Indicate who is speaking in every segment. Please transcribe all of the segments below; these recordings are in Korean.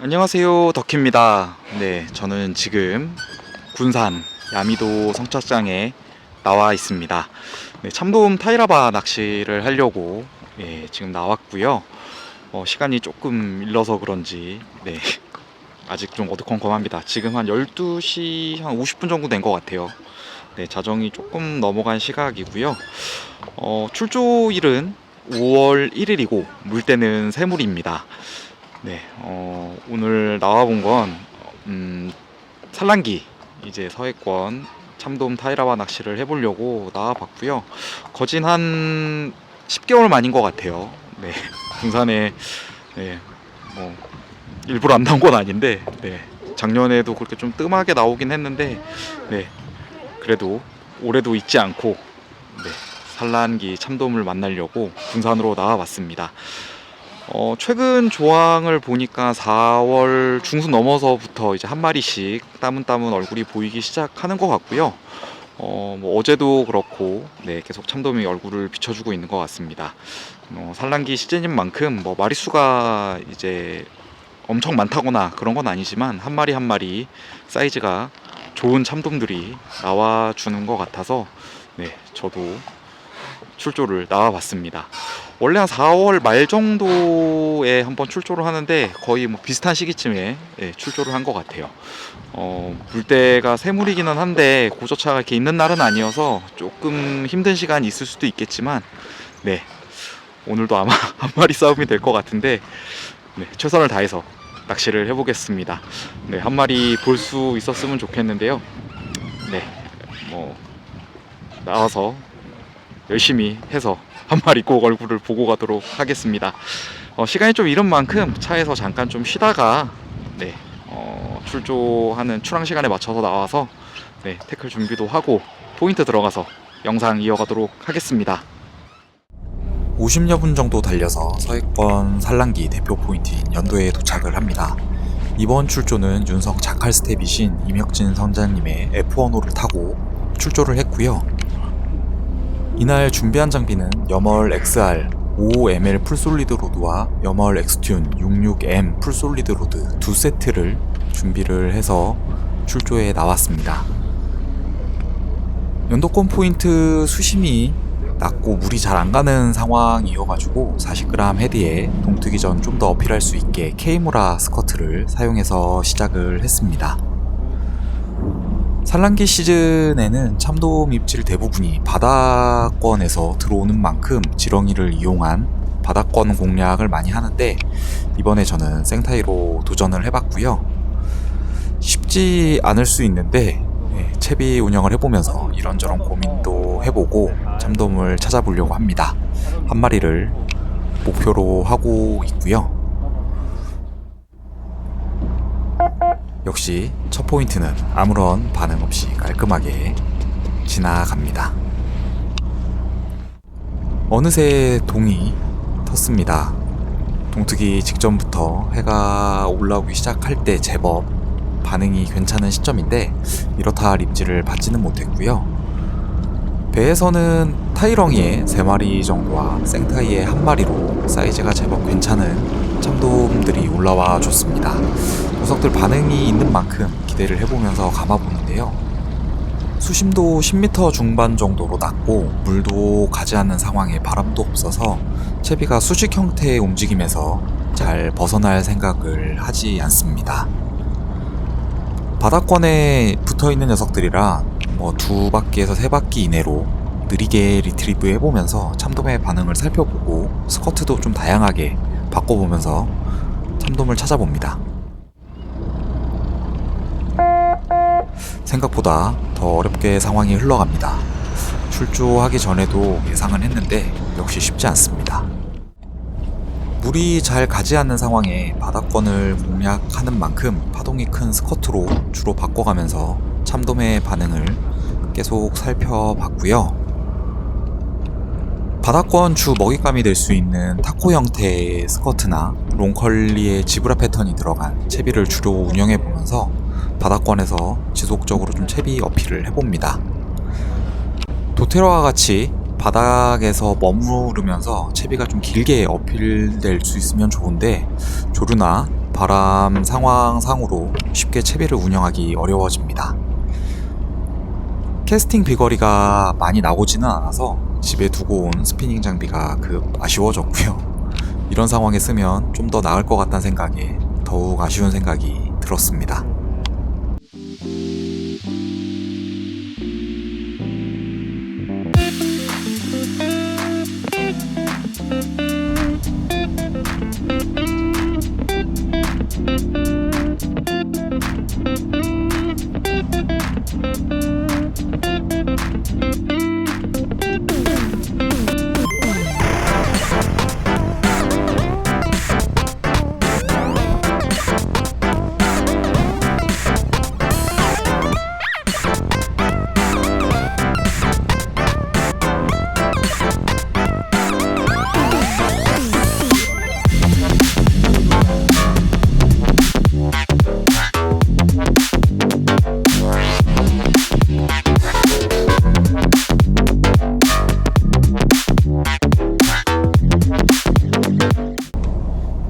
Speaker 1: 안녕하세요, 덕희입니다. 네, 저는 지금 군산 야미도 성착장에 나와 있습니다. 네, 참돔 타이라바 낚시를 하려고 지금 나왔고요. 시간이 조금 일러서 그런지 아직 좀 어두컴컴합니다. 지금 한 12시 한 50분 정도 된 것 같아요. 네, 자정이 조금 넘어간 시각이고요. 출조일은 5월 1일이고 물때는 새물입니다. 네, 오늘 나와본 건 산란기 이제 서해권 참돔 타이라바 낚시를 해보려고 나와봤고요. 거진 한 10개월 만인 것 같아요. 네, 군산에 뭐 일부러 안 나온 건 아닌데, 작년에도 그렇게 좀 뜸하게 나오긴 했는데, 그래도 올해도 잊지 않고 산란기 참돔을 만나려고 군산으로 나와봤습니다. 최근 조항을 보니까 4월 중순 넘어서부터 이제 한 마리씩 따문따문 얼굴이 보이기 시작하는 것 같고요. 뭐 어제도 그렇고 계속 참돔이 얼굴을 비춰주고 있는 것 같습니다. 산란기 시즌인 만큼 뭐 마리수가 이제 엄청 많다거나 그런 건 아니지만 한 마리 한 마리 사이즈가 좋은 참돔들이 나와주는 것 같아서 저도 출조를 나와봤습니다. 원래 한 4월 말 정도에 한번 출조를 하는데 거의 뭐 비슷한 시기쯤에 출조를 한 것 같아요. 물때가 새물이기는 한데 고저차가 이렇게 있는 날은 아니어서 조금 힘든 시간이 있을 수도 있겠지만 오늘도 아마 한 마리 싸움이 될 것 같은데 최선을 다해서 낚시를 해보겠습니다. 한 마리 볼 수 있었으면 좋겠는데요. 뭐 나와서 열심히 해서 한 마리 꼭 얼굴을 보고 가도록 하겠습니다. 시간이 좀 이른 만큼 차에서 잠깐 좀 쉬다가 출조하는 출항 시간에 맞춰서 나와서 태클 준비도 하고 포인트 들어가서 영상 이어가도록 하겠습니다. 50여 분 정도 달려서 서해권 산란기 대표 포인트인 연도에 도착을 합니다. 이번 출조는 윤성 자칼 스텝이신 임혁진 선장님의 F1호를 타고 출조를 했고요. 이날 준비한 장비는 여멀 XR 55ml 풀솔리드 로드와 여멀 엑스튠 66M 풀솔리드 로드 두 세트를 준비를 해서 출조에 나왔습니다. 연도권 포인트 수심이 낮고 물이 잘 안 가는 상황이어가지고 40g 헤드에 동트기 전 좀 더 어필할 수 있게 케이무라 스커트를 사용해서 시작을 했습니다. 산란기 시즌에는 참돔 입질 대부분이 바다권에서 들어오는 만큼 지렁이를 이용한 바다권 공략을 많이 하는데 이번에 저는 생타이로 도전을 해봤고요. 쉽지 않을 수 있는데 채비 운영을 해보면서 이런저런 고민도 해보고 참돔을 찾아보려고 합니다. 한 마리를 목표로 하고 있고요. 역시 첫 포인트는 아무런 반응 없이 깔끔하게 지나갑니다. 어느새 동이 텄습니다. 동트기 직전부터 해가 올라오기 시작할 때 제법 반응이 괜찮은 시점인데 이렇다 할 입질을 받지는 못했고요. 배에서는 타이렁이에 3마리 정도와 생타이에 1마리로 사이즈가 제법 괜찮은 참돔들이 올라와 줬습니다. 녀석들 반응이 있는 만큼 기대를 해보면서 감아보는데요. 수심도 10m 중반 정도로 낮고 물도 가지 않는 상황에 바람도 없어서 채비가 수직 형태의 움직임에서 잘 벗어날 생각을 하지 않습니다. 바닥권에 붙어있는 녀석들이라 2바퀴에서 3바퀴 이내로 느리게 리트리브 해보면서 참돔의 반응을 살펴보고 스커트도 좀 다양하게 바꿔보면서 참돔을 찾아봅니다. 생각보다 더 어렵게 상황이 흘러갑니다. 출조하기 전에도 예상은 했는데 역시 쉽지 않습니다. 물이 잘 가지 않는 상황에 바닥권을 공략하는 만큼 파동이 큰 스커트로 주로 바꿔가면서 참돔의 반응을 계속 살펴봤고요. 바닥권 주 먹잇감이 될 수 있는 타코 형태의 스커트나 롱컬리의 지브라 패턴이 들어간 채비를 주로 운영해보면서 바닥권에서 지속적으로 좀 채비 어필을 해봅니다. 도테라와 같이 바닥에서 머무르면서 채비가 좀 길게 어필될 수 있으면 좋은데 조류나 바람 상황상으로 쉽게 채비를 운영하기 어려워집니다. 캐스팅 비거리가 많이 나오지는 않아서 집에 두고 온 스피닝 장비가 아쉬워졌고요. 이런 상황에 쓰면 좀 더 나을 것 같다는 생각에 더욱 아쉬운 생각이 들었습니다.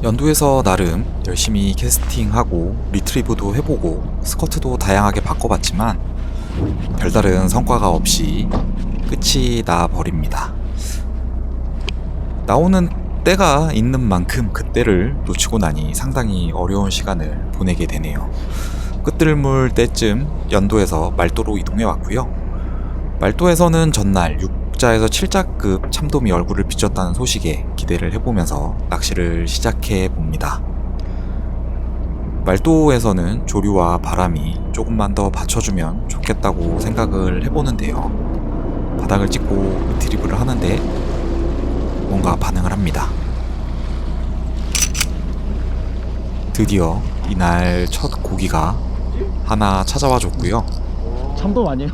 Speaker 1: 연도에서 나름 열심히 캐스팅하고 리트리브도 해보고 스커트도 다양하게 바꿔봤지만 별다른 성과가 없이 끝이 나버립니다. 나오는 때가 있는 만큼 그때를 놓치고 나니 상당히 어려운 시간을 보내게 되네요. 끝들물 때쯤 연도에서 말도로 이동해 왔고요. 말도에서는 전날 6자에서 7자급 참돔이 얼굴을 비쳤다는 소식에 기대를 해보면서 낚시를 시작해 봅니다. 말도에서는 조류와 바람이 조금만 더 받쳐주면 좋겠다고 생각을 해보는데요. 바닥을 찍고 드리블을 하는데 뭔가 반응을 합니다. 드디어 이날 첫 고기가 하나 찾아와 줬고요.
Speaker 2: 참돔 아니에요?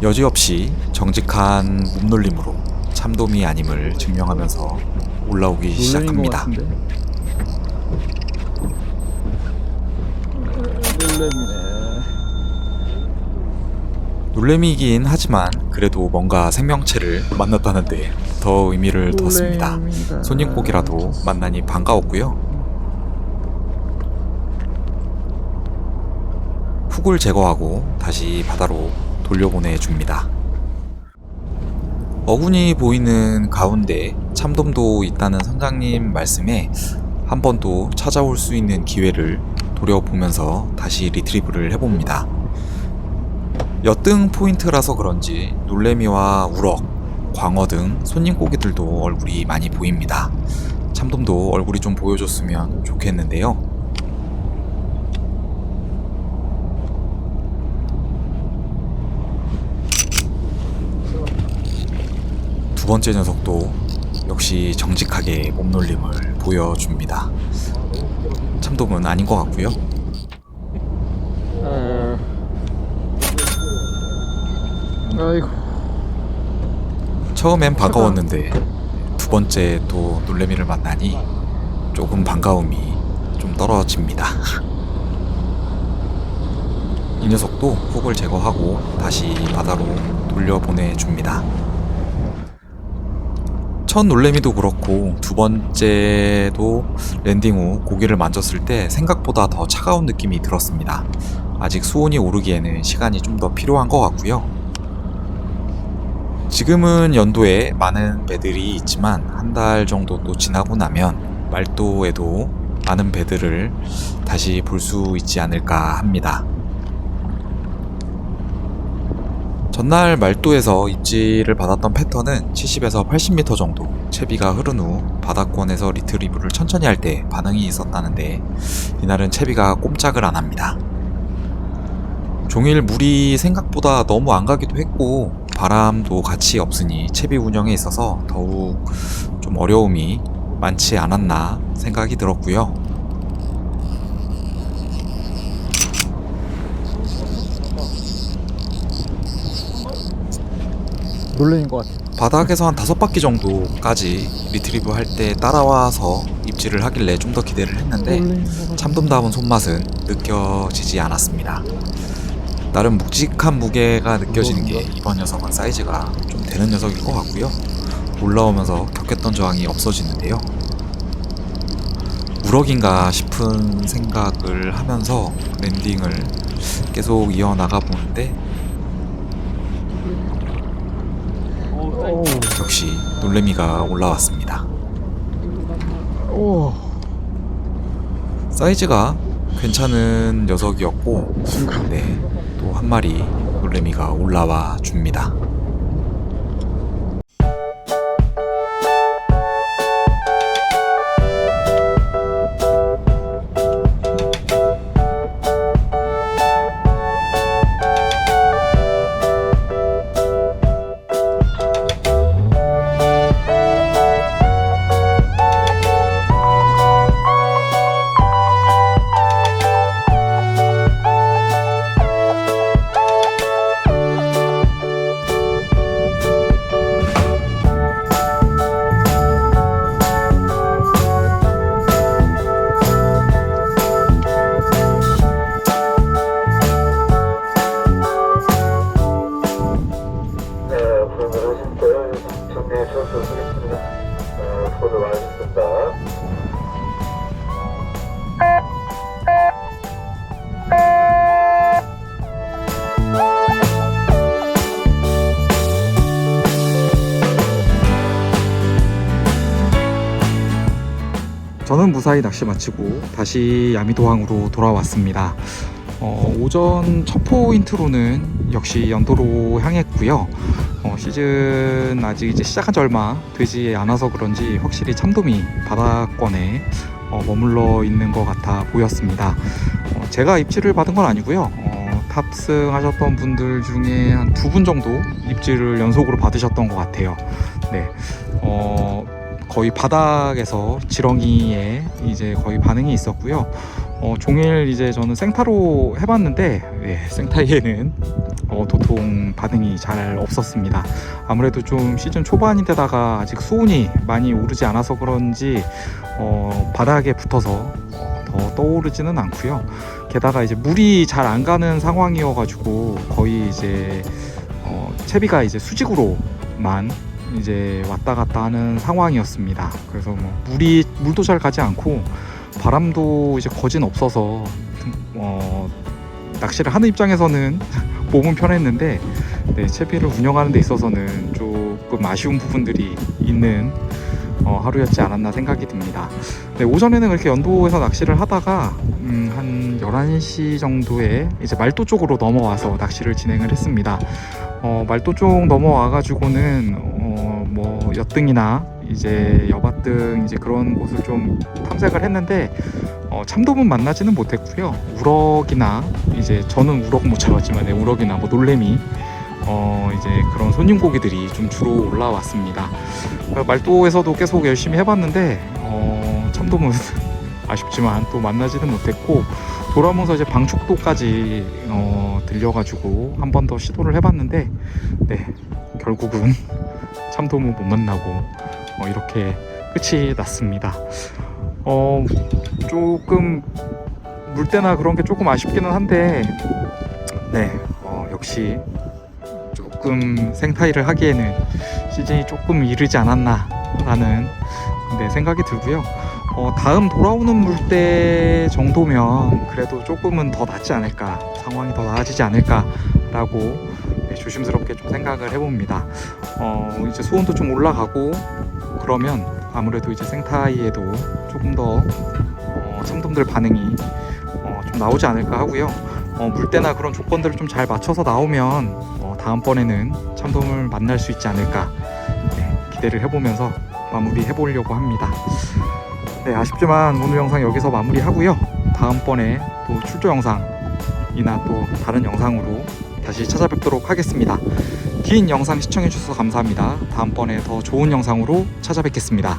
Speaker 1: 여지없이 정직한 몸놀림으로 참돔이 아님을 증명하면서 올라오기 시작합니다. 놀래미이긴 하지만 그래도 뭔가 생명체를 만났다는데 더 의미를 뒀습니다. 손님고기라도 만나니 반가웠고요. 훅을 제거하고 다시 바다로 돌려보내줍니다. 어군이 보이는 가운데 참돔도 있다는 선장님 말씀에 한 번 또 찾아올 수 있는 기회를 노려보면서 다시 리트리브를 해봅니다. 엿등 포인트라서 그런지 놀래미와 우럭, 광어 등 손님고기들도 얼굴이 많이 보입니다. 참돔도 얼굴이 좀 보여줬으면 좋겠는데요. 두 번째 녀석도 역시 정직하게 몸놀림을 보여줍니다. 참돔은 아닌 것 같고요.
Speaker 2: 아이고.
Speaker 1: 처음엔 반가웠는데 두 번째 또 놀래미를 만나니 조금 반가움이 좀 떨어집니다. 이 녀석도 훅을 제거하고 다시 바다로 돌려보내줍니다. 첫 놀래미도 그렇고 두 번째도 랜딩 후 고기를 만졌을 때 생각보다 더 차가운 느낌이 들었습니다. 아직 수온이 오르기에는 시간이 좀 더 필요한 것 같고요. 지금은 연도에 많은 배들이 있지만 한 달 정도 또 지나고 나면 말도에도 많은 배들을 다시 볼 수 있지 않을까 합니다. 전날 말도에서 입질을 받았던 패턴은 70에서 80m 정도, 채비가 흐른 후 바닥권에서 리트리브를 천천히 할 때 반응이 있었다는데 이날은 채비가 꼼짝을 안 합니다. 종일 물이 생각보다 너무 안 가기도 했고 바람도 같이 없으니 채비 운영에 있어서 더욱 좀 어려움이 많지 않았나 생각이 들었고요.
Speaker 2: 놀래인 것 같아요.
Speaker 1: 바닥에서 한 5바퀴 정도까지 리트리브 할 때 따라와서 입질을 하길래 좀 더 기대를 했는데 참돔다운 손맛은 느껴지지 않았습니다. 나름 묵직한 무게가 느껴지는 게 이번 녀석은 사이즈가 좀 되는 녀석일 것 같고요. 올라오면서 겪었던 저항이 없어지는데요.
Speaker 3: 우럭인가 싶은 생각을 하면서 랜딩을 계속 이어나가 보는데
Speaker 2: 오.
Speaker 3: 역시 놀래미가 올라왔습니다.
Speaker 2: 오.
Speaker 3: 사이즈가 괜찮은 녀석이었고 네, 또 한 마리 놀래미가 올라와 줍니다.
Speaker 1: 저는 무사히 낚시 마치고 다시 야미도항으로 돌아왔습니다. 오전 첫 포인트로는 역시 연도로 향했고요. 시즌 아직 이제 시작한 지 얼마 되지 않아서 그런지 확실히 참돔이 바다권에 머물러 있는 것 같아 보였습니다. 제가 입질을 받은 건 아니고요. 탑승하셨던 분들 중에 한 2분 정도 입질을 연속으로 받으셨던 것 같아요. 네. 거의 바닥에서 지렁이에 이제 거의 반응이 있었고요. 종일 이제 저는 생타로 해봤는데 생타에는 도통 반응이 잘 없었습니다. 아무래도 좀 시즌 초반인데다가 아직 수온이 많이 오르지 않아서 그런지 바닥에 붙어서 더 떠오르지는 않고요. 게다가 이제 물이 잘 안 가는 상황이어가지고 거의 이제 채비가 이제 수직으로만 이제 왔다 갔다 하는 상황이었습니다. 그래서 물도 잘 가지 않고 바람도 이제 거진 없어서 낚시를 하는 입장에서는 몸은 편했는데 채비를 운영하는 데 있어서는 조금 아쉬운 부분들이 있는 하루였지 않았나 생각이 듭니다. 오전에는 그렇게 연도에서 낚시를 하다가 한 11시 정도에 이제 말도 쪽으로 넘어와서 낚시를 진행을 했습니다. 말도 쪽 넘어와 가지고는 뭐 엿등이나 이제 여밭등 이제 그런 곳을 좀 탐색을 했는데 참돔은 만나지는 못했고요. 우럭이나 이제 저는 우럭 못 잡았지만 우럭이나 뭐 놀래미 이제 그런 손님 고기들이 좀 주로 올라왔습니다. 말도에서도 계속 열심히 해봤는데 참돔은 아쉽지만 또 만나지는 못했고 돌아오면서 이제 방축도까지 들려가지고 한 번 더 시도를 해봤는데 결국은 참돔은 못 만나고 이렇게 끝이 났습니다. 조금 물때나 그런 게 조금 아쉽기는 한데 역시 조금 생타이를 하기에는 시즌이 조금 이르지 않았나 라는 생각이 들고요. 다음 돌아오는 물때 정도면 그래도 조금은 더 낫지 않을까, 상황이 더 나아지지 않을까 라고 조심스럽게 좀 생각을 해봅니다. 이제 수온도 좀 올라가고 그러면 아무래도 이제 생타이에도 조금 더 참돔들 반응이 좀 나오지 않을까 하고요. 물때나 그런 조건들을 좀 잘 맞춰서 나오면 다음번에는 참돔을 만날 수 있지 않을까 기대를 해보면서 마무리 해보려고 합니다. 아쉽지만 오늘 영상 여기서 마무리 하고요. 다음번에 또 출조 영상이나 또 다른 영상으로 다시 찾아뵙도록 하겠습니다. 긴 영상 시청해주셔서 감사합니다. 다음번에 더 좋은 영상으로 찾아뵙겠습니다.